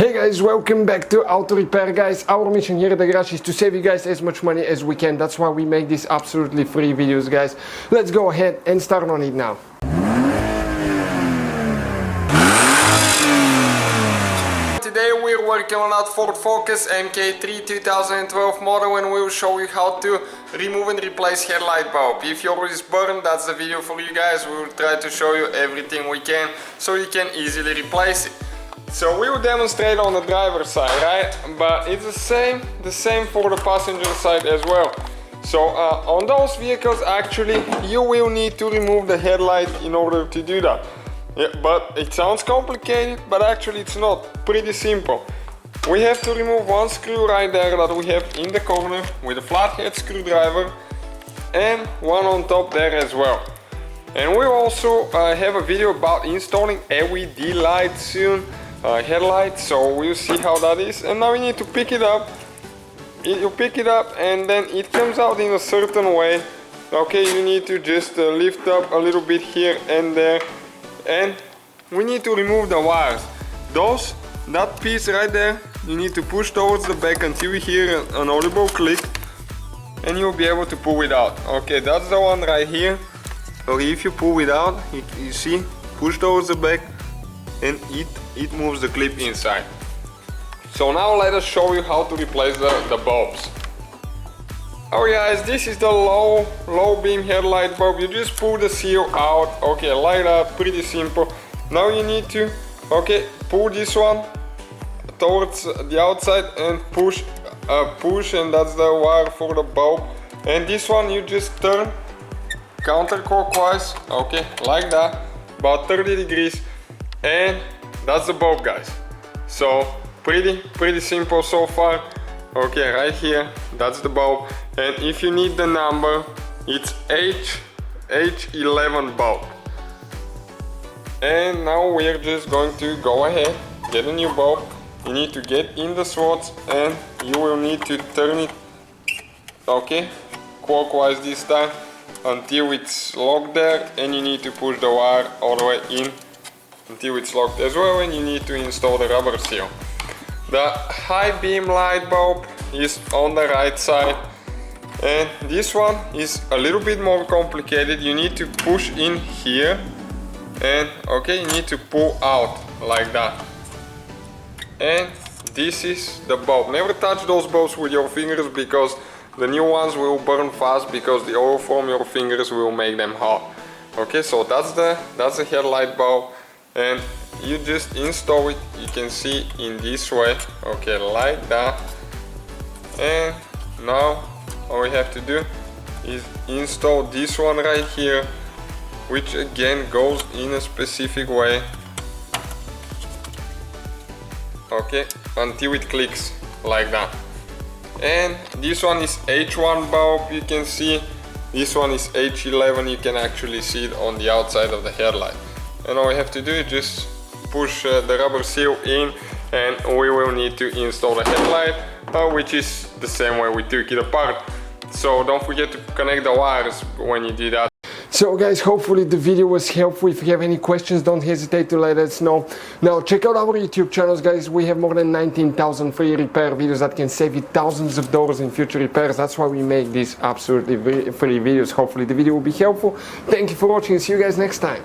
Hey guys, welcome back to Auto Repair. Guys, our mission here at the garage is to save you guys as much money as we can. That's why we make these absolutely free videos, guys. Let's go ahead and start on it now. Today we're working on that Ford Focus MK3 2012 model, and we'll show you how to remove and replace headlight bulb. If yours is burned, that's the video for you guys. We will try to show you everything we can so you can easily replace it. So we will demonstrate on the driver's side, right? But it's the same for the passenger side as well. So on those vehicles, actually, you will need to remove the headlight in order to do that. Yeah, but it sounds complicated, but actually it's not. Pretty simple. We have to remove one screw right there that we have in the corner with a flathead screwdriver, and one on top there as well. And we'll also have a video about installing LED lights soon. Headlights, so we'll see how that is. And now we need to pick it up. You pick it up and then it comes out in a certain way. Okay, you need to just lift up a little bit here and there, and we need to remove the wires. That piece right there, you need to push towards the back until you hear an audible click, and you'll be able to pull it out. Okay, that's the one right here. Or if you pull it out, you see, push towards the back, and it moves the clip inside. So now let us show you how to replace the bulbs. Oh guys, this is the low beam headlight bulb. You just pull the seal out, okay, like that, pretty simple. Now you need to, okay, pull this one towards the outside and push, and that's the wire for the bulb. And this one you just turn counterclockwise, okay, like that, about 30 degrees. And that's the bulb, guys. So pretty simple so far. Okay, right here, that's the bulb. And if you need the number, it's H11 bulb. And now we're just going to go ahead, get a new bulb. You need to get in the slots, and you will need to turn it, okay, clockwise this time until it's locked there, and you need to push the wire all the way in until it's locked as well, and you need to install the rubber seal. The high beam light bulb is on the right side, and this one is a little bit more complicated. You need to push in here, and okay, you need to pull out like that. And this is the bulb. Never touch those bulbs with your fingers, because the new ones will burn fast, because the oil from your fingers will make them hot. Okay, so that's the headlight bulb. And you just install it, you can see, in this way, okay, like that. And now all we have to do is install this one right here, which again goes in a specific way, okay, until it clicks like that. And this one is H1 bulb, you can see. This one is H11, you can actually see it on the outside of the headlight. And all we have to do is just push the rubber seal in, and we will need to install the headlight, which is the same way we took it apart. So don't forget to connect the wires when you do that. So guys, hopefully the video was helpful. If you have any questions, don't hesitate to let us know. Now check out our YouTube channels, guys. We have more than 19,000 free repair videos that can save you thousands of dollars in future repairs. That's why we make these absolutely free videos. Hopefully the video will be helpful. Thank you for watching, and see you guys next time.